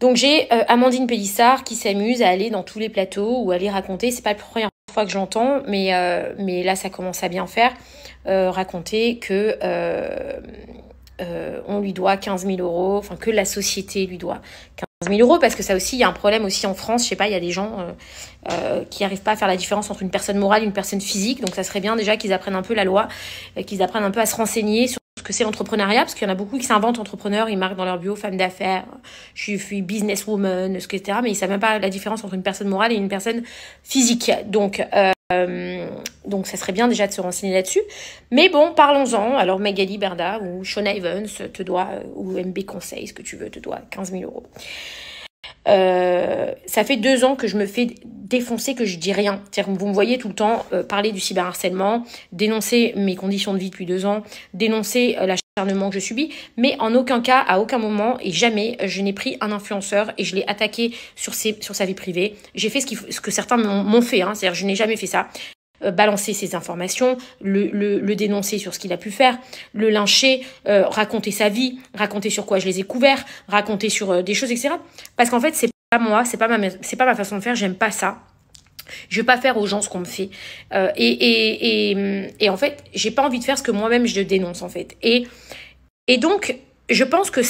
Donc j'ai Amandine Pélissard qui s'amuse à aller dans tous les plateaux ou à aller raconter, c'est pas la première fois que j'entends, mais là ça commence à bien faire, raconter que on lui doit 15 000 euros, enfin que la société lui doit 15 000 euros, parce que ça aussi, il y a un problème aussi en France, je sais pas, il y a des gens qui n'arrivent pas à faire la différence entre une personne morale et une personne physique, donc ça serait bien déjà qu'ils apprennent un peu la loi, qu'ils apprennent un peu à se renseigner sur ce que c'est l'entrepreneuriat, parce qu'il y en a beaucoup qui s'inventent entrepreneurs, ils marquent dans leur bio femme d'affaires, je suis businesswoman, etc., mais ils savent même pas la différence entre une personne morale et une personne physique, donc ça serait bien déjà de se renseigner là-dessus. Mais bon, parlons-en. Alors Magali Berda ou Shona Evans te doit, ou MB Conseil, ce que tu veux, te doit 15 000 euros. Ça fait 2 ans que je me fais défoncer, que je dis rien. C'est-à-dire que vous me voyez tout le temps parler du cyberharcèlement, dénoncer mes conditions de vie depuis 2 ans, dénoncer l'acharnement que je subis, mais en aucun cas, à aucun moment et jamais, je n'ai pris un influenceur et je l'ai attaqué sur sa vie privée. J'ai fait ce que certains m'ont fait, hein, c'est-à-dire que je n'ai jamais fait ça. Balancer ses informations, le dénoncer sur ce qu'il a pu faire, le lyncher, raconter sa vie, raconter sur quoi je les ai couverts, raconter sur des choses, etc. Parce qu'en fait, c'est pas moi, c'est pas ma façon de faire, j'aime pas ça. Je veux pas faire aux gens ce qu'on me fait. Et en fait, j'ai pas envie de faire ce que moi-même je dénonce, en fait. Et donc, je pense que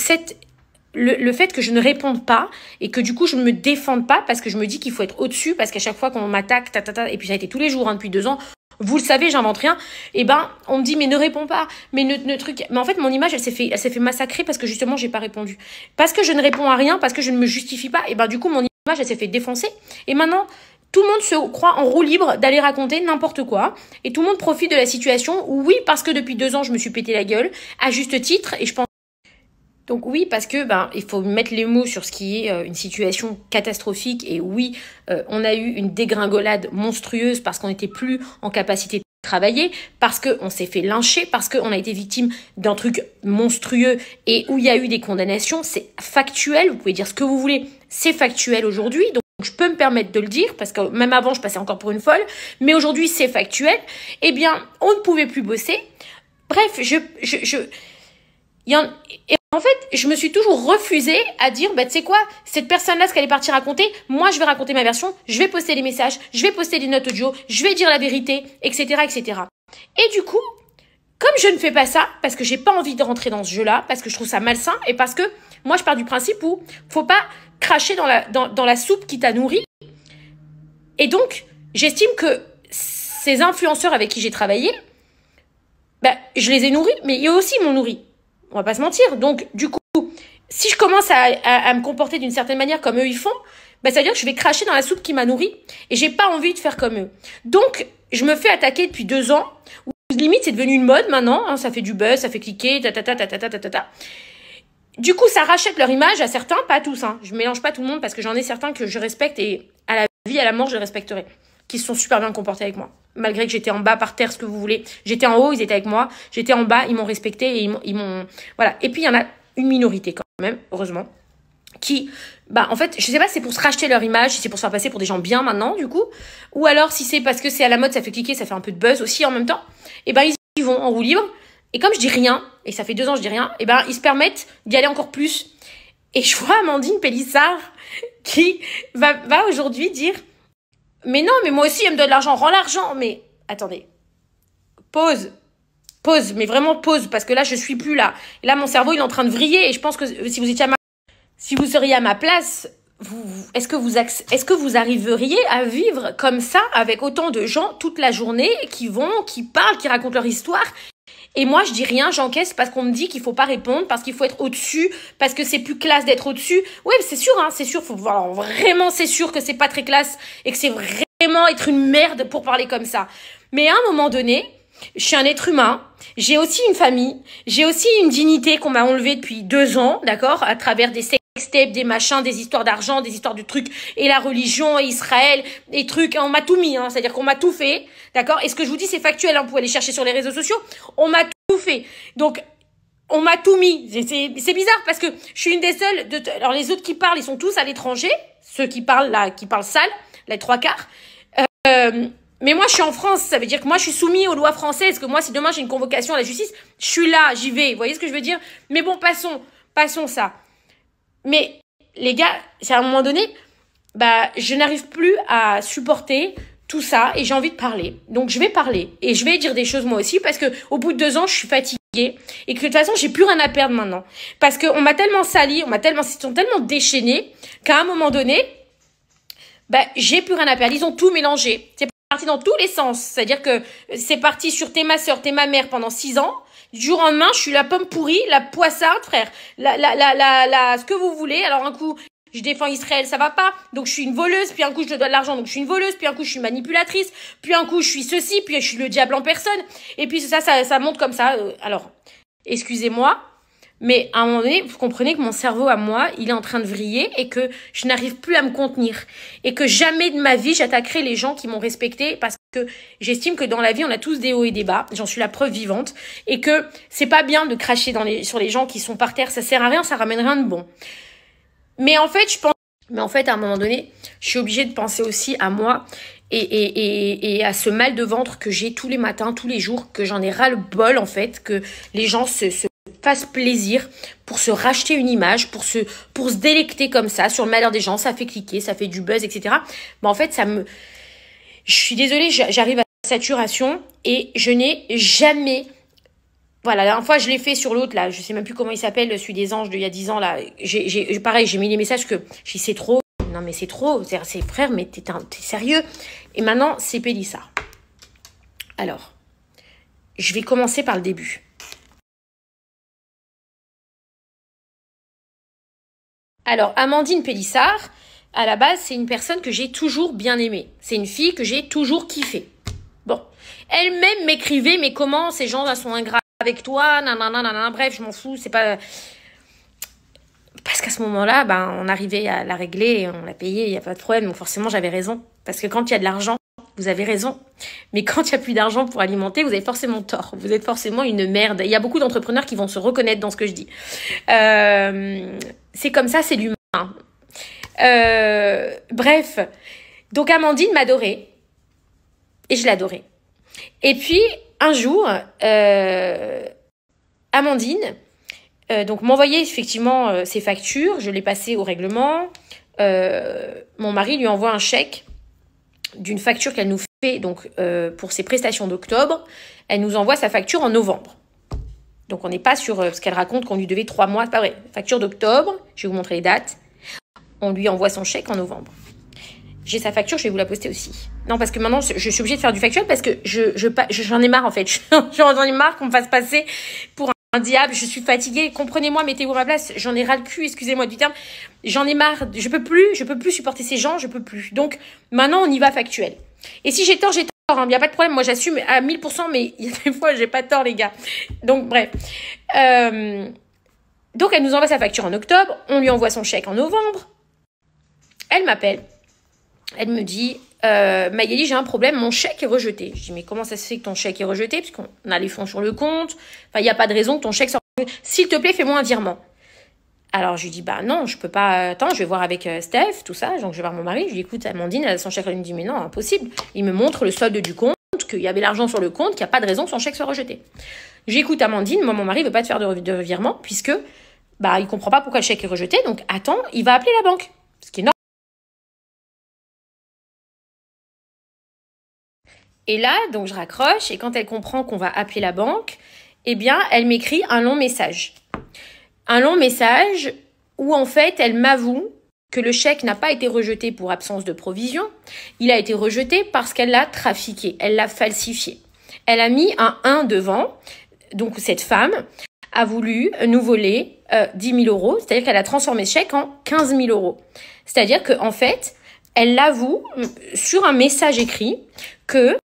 le fait que je ne réponde pas et que du coup je ne me défende pas parce que je me dis qu'il faut être au-dessus, parce qu'à chaque fois qu'on m'attaque, et puis ça a été tous les jours hein, depuis 2 ans, vous le savez, j'invente rien, et ben on me dit mais ne réponds pas, mais ne truc. Mais en fait mon image elle s'est fait massacrer parce que justement j'ai pas répondu. Parce que je ne réponds à rien, parce que je ne me justifie pas, et ben du coup mon image elle s'est fait défoncer. Et maintenant tout le monde se croit en roue libre d'aller raconter n'importe quoi. Et tout le monde profite de la situation où oui, parce que depuis 2 ans je me suis pété la gueule, à juste titre, et je pense. Donc oui, parce que il faut mettre les mots sur ce qui est une situation catastrophique. Et oui, on a eu une dégringolade monstrueuse parce qu'on n'était plus en capacité de travailler, parce qu'on s'est fait lyncher, parce qu'on a été victime d'un truc monstrueux et où il y a eu des condamnations. C'est factuel, vous pouvez dire ce que vous voulez, c'est factuel aujourd'hui. Donc je peux me permettre de le dire, parce que même avant, je passais encore pour une folle. Mais aujourd'hui, c'est factuel. Eh bien, on ne pouvait plus bosser. Bref, et en fait, je me suis toujours refusée à dire, tu sais quoi, cette personne-là, ce qu'elle est partie raconter, moi, je vais raconter ma version, je vais poster les messages, je vais poster des notes audio, je vais dire la vérité, etc., etc. Et du coup, comme je ne fais pas ça, parce que j'ai pas envie de rentrer dans ce jeu-là, parce que je trouve ça malsain, et parce que moi, je pars du principe où faut pas cracher dans la soupe qui t'a nourri. Et donc, j'estime que ces influenceurs avec qui j'ai travaillé, je les ai nourris, mais eux aussi m'ont nourri. On va pas se mentir. Donc, du coup, si je commence à me comporter d'une certaine manière comme eux ils font, ça veut dire que je vais cracher dans la soupe qui m'a nourri et j'ai pas envie de faire comme eux. Donc, je me fais attaquer depuis 2 ans. Où, limite, c'est devenu une mode maintenant. Hein, ça fait du buzz, ça fait cliquer, Du coup, ça rachète leur image à certains, pas à tous. Hein. Je mélange pas tout le monde parce que j'en ai certains que je respecte et à la vie, à la mort, je les respecterai. Qui se sont super bien comportés avec moi. Malgré que j'étais en bas, par terre, ce que vous voulez. J'étais en haut, ils étaient avec moi. J'étais en bas, ils m'ont respecté et ils m'ont... Voilà. Et puis, il y en a une minorité quand même, heureusement, qui... en fait, je sais pas si c'est pour se racheter leur image, si c'est pour se faire passer pour des gens bien maintenant, du coup. Ou alors, si c'est parce que c'est à la mode, ça fait cliquer, ça fait un peu de buzz aussi en même temps. Et ils y vont en roue libre. Et comme je dis rien, et ça fait 2 ans que je dis rien, ils se permettent d'y aller encore plus. Et je vois Amandine Pélissard qui va aujourd'hui dire... Mais non, mais moi aussi, elle me donne de l'argent, rends l'argent. Mais attendez, pause, mais vraiment pause, parce que là, je suis plus là. Et là, mon cerveau, il est en train de vriller. Et je pense que si vous seriez à ma place, est-ce que vous arriveriez à vivre comme ça, avec autant de gens toute la journée, qui parlent, qui racontent leur histoire? Et moi, je dis rien, j'encaisse parce qu'on me dit qu'il faut pas répondre, parce qu'il faut être au-dessus, parce que c'est plus classe d'être au-dessus. Ouais, c'est sûr, vraiment, c'est sûr que c'est pas très classe et que c'est vraiment être une merde pour parler comme ça. Mais à un moment donné, je suis un être humain, j'ai aussi une famille, j'ai aussi une dignité qu'on m'a enlevée depuis 2 ans, d'accord, à travers des sextapes, des machins, des histoires d'argent, des histoires de trucs, et la religion, et Israël, et trucs, on m'a tout mis, hein, c'est-à-dire qu'on m'a tout fait, d'accord? Et ce que je vous dis, c'est factuel, hein, vous pouvez aller chercher sur les réseaux sociaux, on m'a tout fait. Donc, on m'a tout mis. C'est bizarre parce que je suis une des seules alors les autres qui parlent, ils sont tous à l'étranger, ceux qui parlent là, qui parlent sale, les 3/4. Mais moi, je suis en France, ça veut dire que moi, je suis soumis aux lois françaises, que moi, si demain j'ai une convocation à la justice, je suis là, j'y vais, vous voyez ce que je veux dire? Mais bon, passons ça. Mais les gars, c'est à un moment donné, bah, je n'arrive plus à supporter tout ça et j'ai envie de parler. Donc, je vais parler et je vais dire des choses moi aussi parce que au bout de 2 ans, je suis fatiguée et que de toute façon, j'ai plus rien à perdre maintenant. Parce qu'on m'a tellement sali, ils sont tellement déchaînés qu'à un moment donné, bah, j'ai plus rien à perdre. Ils ont tout mélangé. C'est parti dans tous les sens. C'est-à-dire que c'est parti sur t'es ma sœur, t'es ma mère pendant 6 ans. Du jour au lendemain, je suis la pomme pourrie, la poissarde, frère. Ce que vous voulez. Alors, un coup, je défends Israël, ça va pas. Donc, je suis une voleuse. Puis, un coup, je te dois de l'argent. Donc, je suis une voleuse. Puis, un coup, je suis manipulatrice. Puis, un coup, je suis ceci. Puis, je suis le diable en personne. Et puis, ça monte comme ça. Alors, excusez-moi. Mais à un moment donné, vous comprenez que mon cerveau à moi, il est en train de vriller et que je n'arrive plus à me contenir. Et que jamais de ma vie, j'attaquerai les gens qui m'ont respecté parce que j'estime que dans la vie, on a tous des hauts et des bas. J'en suis la preuve vivante. Et que c'est pas bien de cracher sur les gens qui sont par terre. Ça sert à rien, ça ramène rien de bon. Mais en fait, à un moment donné, je suis obligée de penser aussi à moi et à ce mal de ventre que j'ai tous les matins, tous les jours, que j'en ai ras le bol, en fait, que les gens se fassent plaisir pour se racheter une image, pour se délecter comme ça sur le malheur des gens, ça fait cliquer, ça fait du buzz, etc. Mais en fait, je suis désolée, j'arrive à saturation et je n'ai jamais... Voilà, la dernière fois, je l'ai fait sur l'autre, là, je sais même plus comment il s'appelle, celui des anges d'il y a 10 ans, là. Pareil, j'ai mis les messages que j'ai dit, c'est trop. Non, mais c'est trop. C'est frère, mais t'es sérieux? Et maintenant, c'est Pélissard. Alors, je vais commencer par le début. Alors, Amandine Pélissard, à la base, c'est une personne que j'ai toujours bien aimée. C'est une fille que j'ai toujours kiffée. Bon. Elle-même m'écrivait, mais comment ces gens-là sont ingrats avec toi, nanana, bref, je m'en fous, c'est pas... Parce qu'à ce moment-là, ben, on arrivait à la régler, on l'a payé, il n'y a pas de problème, donc forcément, j'avais raison. Parce que quand il y a de l'argent, vous avez raison. Mais quand il n'y a plus d'argent pour alimenter, vous avez forcément tort. Vous êtes forcément une merde. Il y a beaucoup d'entrepreneurs qui vont se reconnaître dans ce que je dis. C'est comme ça, c'est l'humain. Bref. Donc, Amandine m'adorait. Et je l'adorais. Et puis, un jour, Amandine donc m'envoyait effectivement ses factures. Je l'ai passé au règlement. Mon mari lui envoie un chèque d'une facture qu'elle nous fait donc pour ses prestations d'octobre. Elle nous envoie sa facture en novembre. Donc on n'est pas sur ce qu'elle raconte qu'on lui devait 3 mois. C'est pas vrai. Facture d'octobre. Je vais vous montrer les dates. On lui envoie son chèque en novembre. J'ai sa facture, je vais vous la poster aussi. Non, parce que maintenant, je suis obligée de faire du factuel parce que j'en ai marre, en fait. J'en ai marre qu'on me fasse passer pour un diable. Je suis fatiguée. Comprenez-moi, mettez-vous à ma place. J'en ai ras le cul, excusez-moi du terme. J'en ai marre. Je peux plus supporter ces gens, je peux plus. Donc, maintenant, on y va factuel. Et si j'ai tort, j'ai tort. Il n'y a pas de problème. Moi, j'assume à 1000%, mais il y a des fois, j'ai pas tort, les gars. Donc, bref. Donc, elle nous envoie sa facture en octobre. On lui envoie son chèque en novembre. Elle m'appelle. Elle me dit, Magali, j'ai un problème, mon chèque est rejeté. Je dis, mais comment ça se fait que ton chèque est rejeté? Puisqu'on a les fonds sur le compte. Enfin, il n'y a pas de raison que ton chèque soit rejeté. S'il te plaît, fais-moi un virement. Alors, je lui dis, bah non, je peux pas. Attends, je vais voir avec Steph, tout ça. Donc, je vais voir mon mari. Je lui dis, écoute, Amandine, elle a son chèque. Elle me dit, mais non, impossible. Il me montre le solde du compte, qu'il y avait l'argent sur le compte, qu'il n'y a pas de raison que son chèque soit rejeté. J'écoute Amandine, moi, mon mari ne veut pas te faire de virement, puisque bah, il ne comprend pas pourquoi le chèque est rejeté. Donc, attends, il va appeler la banque. Ce qui est normal. Et là, donc je raccroche et quand elle comprend qu'on va appeler la banque, eh bien, elle m'écrit un long message. Un long message où en fait, elle m'avoue que le chèque n'a pas été rejeté pour absence de provision. Il a été rejeté parce qu'elle l'a trafiqué, elle l'a falsifié. Elle a mis un 1 devant. Donc cette femme a voulu nous voler 10 000 euros, c'est-à-dire qu'elle a transformé ce chèque en 15 000 euros. C'est-à-dire qu'en fait, elle l'avoue sur un message écrit que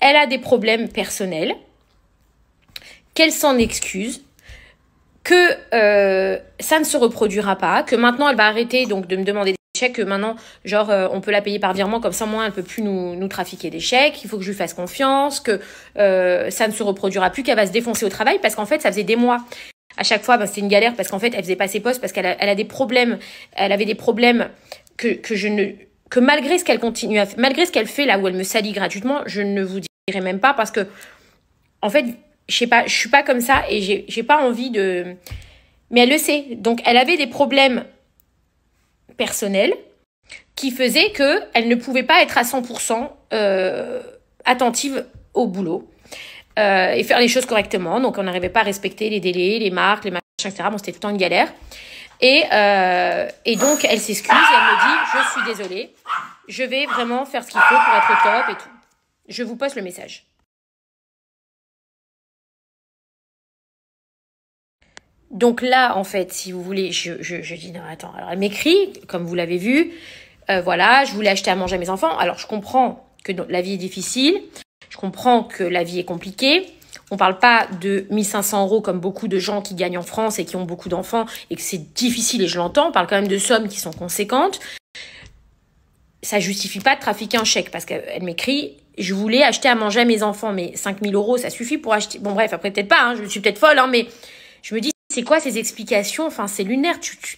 elle a des problèmes personnels, qu'elle s'en excuse, que ça ne se reproduira pas, que maintenant elle va arrêter donc de me demander des chèques, que maintenant genre on peut la payer par virement, comme ça moi elle peut plus nous trafiquer des chèques, il faut que je lui fasse confiance, que ça ne se reproduira plus, qu'elle va se défoncer au travail, parce qu'en fait ça faisait des mois. À chaque fois, c'était une galère parce qu'en fait elle faisait pas ses postes, parce qu'elle a des problèmes, elle avait des problèmes que malgré ce qu'elle continue à faire, malgré ce qu'elle fait là où elle me salit gratuitement, je ne vous dirai même pas parce que, en fait, je sais pas, je suis pas comme ça et j'ai pas envie de... Mais elle le sait. Donc, elle avait des problèmes personnelles qui faisaient qu'elle ne pouvait pas être à 100% attentive au boulot et faire les choses correctement. Donc, on n'arrivait pas à respecter les délais, les marques, les machins, etc. Bon, c'était tout le temps une galère. Et donc, elle s'excuse et elle me dit « Je suis désolée, je vais vraiment faire ce qu'il faut pour être au top et tout. » Je vous poste le message. Donc là, en fait, si vous voulez, je dis non, attends. Alors elle m'écrit, comme vous l'avez vu, voilà, je voulais acheter à manger à mes enfants. Alors je comprends que la vie est difficile, je comprends que la vie est compliquée. On parle pas de 1 500 € comme beaucoup de gens qui gagnent en France et qui ont beaucoup d'enfants et que c'est difficile et je l'entends. On parle quand même de sommes qui sont conséquentes. Ça justifie pas de trafiquer un chèque parce qu'elle m'écrit, je voulais acheter à manger à mes enfants, mais 5 000 €, ça suffit pour acheter. Bon bref, après peut-être pas, hein, je suis peut-être folle, hein, mais je me dis, c'est quoi ces explications? Enfin, c'est lunaire.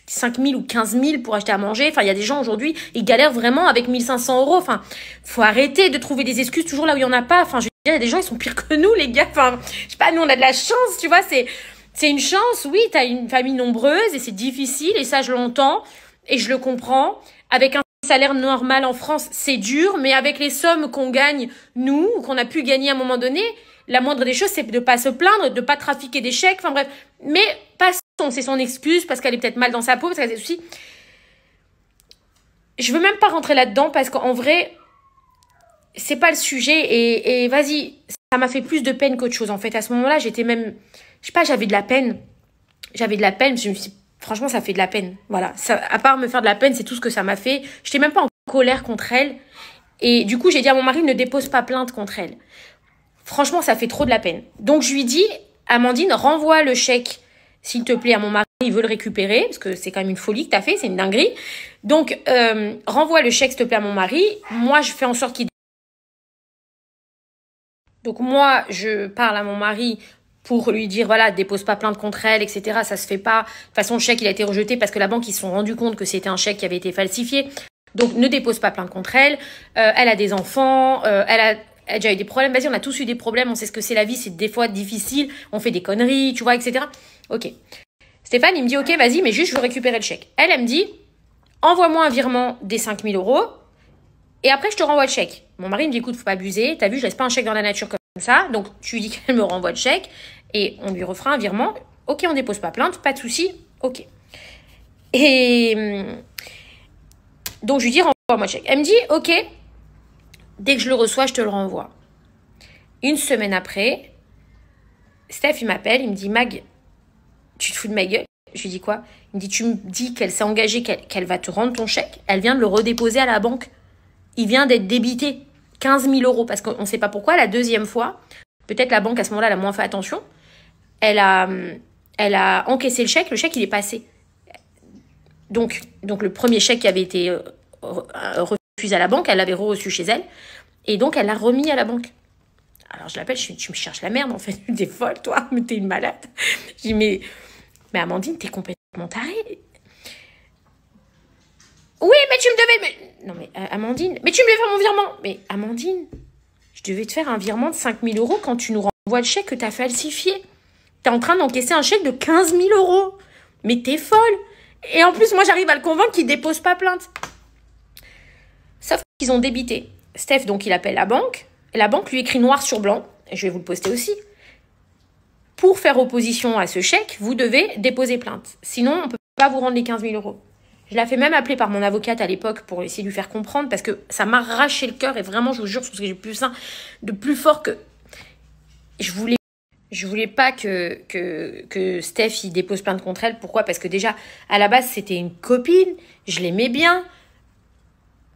5 000 ou 15 000 pour acheter à manger. Enfin, il y a des gens aujourd'hui, ils galèrent vraiment avec 1 500 €. Enfin, faut arrêter de trouver des excuses toujours là où il y en a pas. Enfin, je veux dire, il y a des gens, ils sont pires que nous, les gars. Enfin, je sais pas, nous, on a de la chance, tu vois. C'est une chance, oui. T'as une famille nombreuse et c'est difficile. Et ça, je l'entends et je le comprends. Avec un salaire normal en France, c'est dur. Mais avec les sommes qu'on gagne, nous, ou qu'on a pu gagner à un moment donné, la moindre des choses, c'est de pas se plaindre, de pas trafiquer des chèques, enfin bref. Mais passons, c'est son excuse parce qu'elle est peut-être mal dans sa peau, parce qu'elle a des soucis. Je veux même pas rentrer là-dedans parce qu'en vrai, c'est pas le sujet et vas-y, ça m'a fait plus de peine qu'autre chose. En fait, à ce moment-là, j'étais même, je sais pas, j'avais de la peine. J'avais de la peine, je me suis dit, franchement, ça fait de la peine. Voilà, ça, à part me faire de la peine, c'est tout ce que ça m'a fait. J'étais même pas en colère contre elle. Et du coup, j'ai dit à mon mari, ne dépose pas plainte contre elle. Franchement, ça fait trop de la peine. Donc, je lui dis, Amandine, renvoie le chèque, s'il te plaît, à mon mari. Il veut le récupérer, parce que c'est quand même une folie que t'as fait, c'est une dinguerie. Donc, renvoie le chèque, s'il te plaît, à mon mari. Moi, je fais en sorte qu'il... Donc, moi, je parle à mon mari pour lui dire, voilà, dépose pas plainte contre elle, etc. Ça se fait pas. De toute façon, le chèque, il a été rejeté parce que la banque, ils se sont rendus compte que c'était un chèque qui avait été falsifié. Donc, ne dépose pas plainte contre elle. Elle a des enfants, elle a déjà eu des problèmes. Vas-y, on a tous eu des problèmes. On sait ce que c'est la vie. C'est des fois difficile. On fait des conneries, tu vois, etc. Ok. Stéphane, il me dit, ok, vas-y, mais juste, je veux récupérer le chèque. Elle me dit, envoie-moi un virement des 5 000 € et après, je te renvoie le chèque. Mon mari me dit, écoute, faut pas abuser. T'as vu, je laisse pas un chèque dans la nature comme ça. Donc, tu lui dis qu'elle me renvoie le chèque et on lui refera un virement. Ok, on dépose pas plainte, pas de souci. Ok. Et donc, je lui dis, renvoie-moi le chèque. Elle me dit, ok, dès que je le reçois, je te le renvoie. Une semaine après, Steph, il m'appelle, il me dit, Mag, tu te fous de ma gueule? Je lui dis quoi? Il me dit, tu me dis qu'elle s'est engagée, qu'elle va te rendre ton chèque. Elle vient de le redéposer à la banque. Il vient d'être débité 15 000 € parce qu'on ne sait pas pourquoi. La deuxième fois, peut-être la banque à ce moment-là, elle a moins fait attention. Elle a encaissé le chèque il est passé. Donc le premier chèque qui avait été refusé à la banque, elle l'avait reçu chez elle. Et donc, elle l'a remis à la banque. Alors, je l'appelle, tu me cherches la merde, en fait. T'es folle, toi, mais t'es une malade. Je dis, mais Amandine, t'es complètement tarée. Oui, mais tu me devais... Non, mais Amandine... Mais tu me devais faire mon virement. Mais Amandine, je devais te faire un virement de 5 000 € quand tu nous renvoies le chèque que t'as falsifié. T'es en train d'encaisser un chèque de 15 000 €. Mais t'es folle. Et en plus, moi, j'arrive à le convaincre qu'il dépose pas plainte. Sauf qu'ils ont débité. Steph, donc, il appelle la banque. La banque lui écrit noir sur blanc. Et je vais vous le poster aussi. Pour faire opposition à ce chèque, vous devez déposer plainte. Sinon, on ne peut pas vous rendre les 15 000 €. Je l'ai fait même appeler par mon avocate à l'époque pour essayer de lui faire comprendre parce que ça m'a arraché le cœur et vraiment, je vous jure, c'est ce que j'ai plus sain, de plus fort que... Je voulais pas que Steph, il dépose plainte contre elle. Pourquoi? Parce que déjà, à la base, c'était une copine. Je l'aimais bien.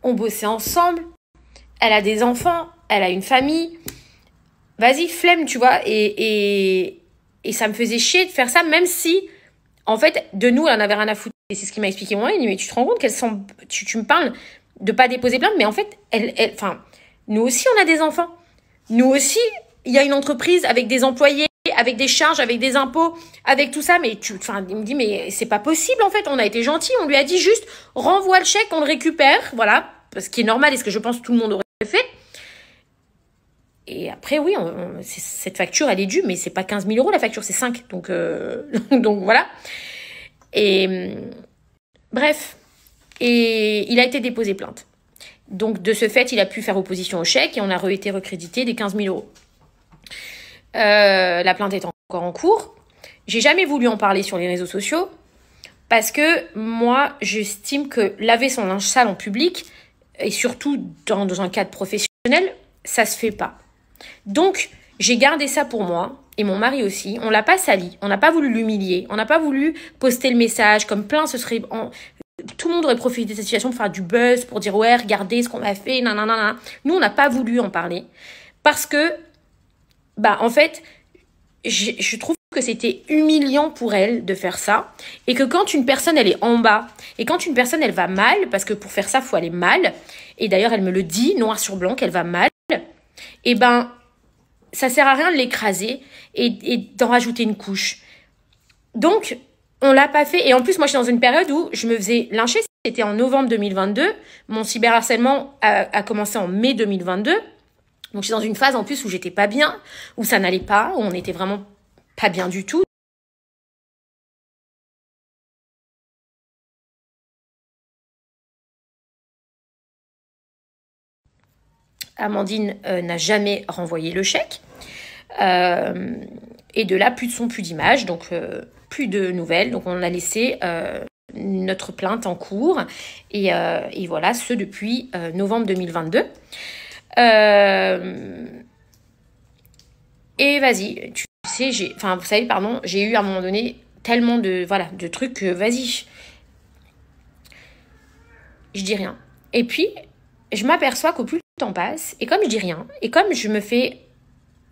On bossait ensemble. Elle a des enfants. Elle a une famille. Vas-y, flemme, tu vois. Et ça me faisait chier de faire ça, même si, en fait, de nous, elle en avait rien à foutre. Et c'est ce qu'il m'a expliqué moi. Il dit, mais tu te rends compte qu'elle semble... Tu me parles de pas déposer plainte, mais en fait, enfin, nous aussi, on a des enfants. Nous aussi, il y a une entreprise avec des employés, avec des charges, avec des impôts, avec tout ça. Mais il me dit, mais c'est pas possible, en fait. On a été gentils. On lui a dit juste, renvoie le chèque, on le récupère. Voilà. Ce qui est normal et ce que je pense que tout le monde aurait fait. Et après, oui, cette facture, elle est due, mais c'est pas 15 000 € la facture, c'est 5. Donc voilà. Et bref, Et il a été déposé plainte. Donc, de ce fait, il a pu faire opposition au chèque et on a été recrédité des 15 000 euros. La plainte est encore en cours. J'ai jamais voulu en parler sur les réseaux sociaux parce que moi, j'estime que laver son linge sale en public, et surtout dans un cadre professionnel, ça se fait pas. Donc, j'ai gardé ça pour moi, et mon mari aussi. On l'a pas sali, on n'a pas voulu l'humilier, on n'a pas voulu poster le message, comme plein ce serait... Tout le monde aurait profité de cette situation pour faire du buzz, pour dire « Ouais, regardez ce qu'on a fait, nanana. » Nous, on n'a pas voulu en parler. Parce que, en fait, je trouve que c'était humiliant pour elle de faire ça. Et que quand une personne, elle est en bas, et quand une personne, elle va mal, parce que pour faire ça, il faut aller mal, et d'ailleurs, elle me le dit, noir sur blanc, qu'elle va mal, et ça sert à rien de l'écraser et d'en rajouter une couche. Donc, on l'a pas fait. Et en plus, moi, je suis dans une période où je me faisais lyncher. C'était en novembre 2022. Mon cyberharcèlement a commencé en mai 2022. Donc, je suis dans une phase en plus où j'étais pas bien, où ça n'allait pas, où on était vraiment pas bien du tout. Amandine n'a jamais renvoyé le chèque. Et de là, plus de son, plus d'image. Donc, plus de nouvelles. Donc, on a laissé notre plainte en cours. Et voilà, ce depuis novembre 2022. Et vas-y, tu sais, vous savez, pardon, j'ai eu à un moment donné tellement de trucs que vas-y, je dis rien. Et puis, je m'aperçois qu'au plus le temps passe, et comme je dis rien, et comme je me fais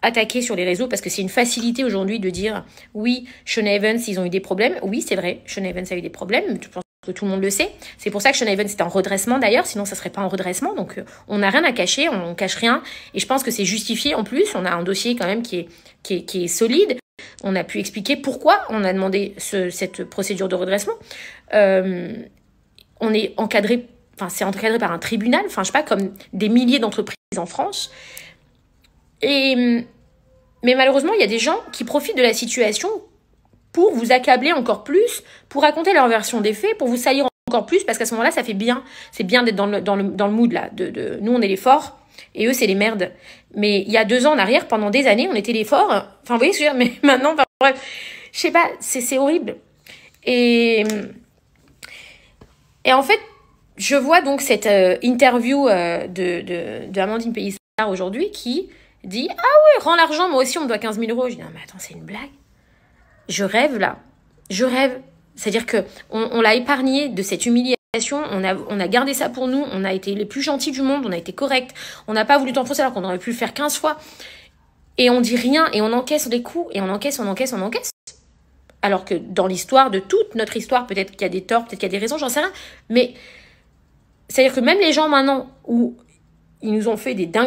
attaquer sur les réseaux, parce que c'est une facilité aujourd'hui de dire oui, Sean Evans, ils ont eu des problèmes. Oui, c'est vrai, Sean Evans a eu des problèmes, je pense que tout le monde le sait. C'est pour ça que Sean Evans est en redressement d'ailleurs, sinon ça serait pas en redressement. Donc on n'a rien à cacher, on cache rien. Et je pense que c'est justifié en plus. On a un dossier quand même qui est solide. On a pu expliquer pourquoi on a demandé cette procédure de redressement. On est encadré, c'est encadré par un tribunal, je sais pas, comme des milliers d'entreprises en France. Mais malheureusement, il y a des gens qui profitent de la situation pour vous accabler encore plus, pour raconter leur version des faits, pour vous salir encore plus, parce qu'à ce moment-là, ça fait bien. C'est bien d'être dans le mood, là. Nous, on est les forts, et eux, c'est les merdes. Mais il y a 2 ans en arrière, pendant des années, on était les forts. Vous voyez ce que je veux dire? Mais maintenant, bref, je sais pas, c'est horrible. Et en fait, je vois donc cette interview de Amandine Pélissard aujourd'hui qui dit « Ah ouais, rends l'argent, moi aussi on me doit 15 000 euros. » Je dis « Non mais attends, c'est une blague. » Je rêve là. Je rêve. C'est-à-dire qu'on l'a épargné de cette humiliation. On a gardé ça pour nous. On a été les plus gentils du monde. On a été corrects. On n'a pas voulu t'enfoncer alors qu'on aurait pu le faire 15 fois. Et on dit rien. Et on encaisse les coups. Et on encaisse. Alors que dans l'histoire, de toute notre histoire, peut-être qu'il y a des torts, peut-être qu'il y a des raisons, j'en sais rien. Mais c'est-à-dire que même les gens maintenant où ils nous ont fait des dingueries,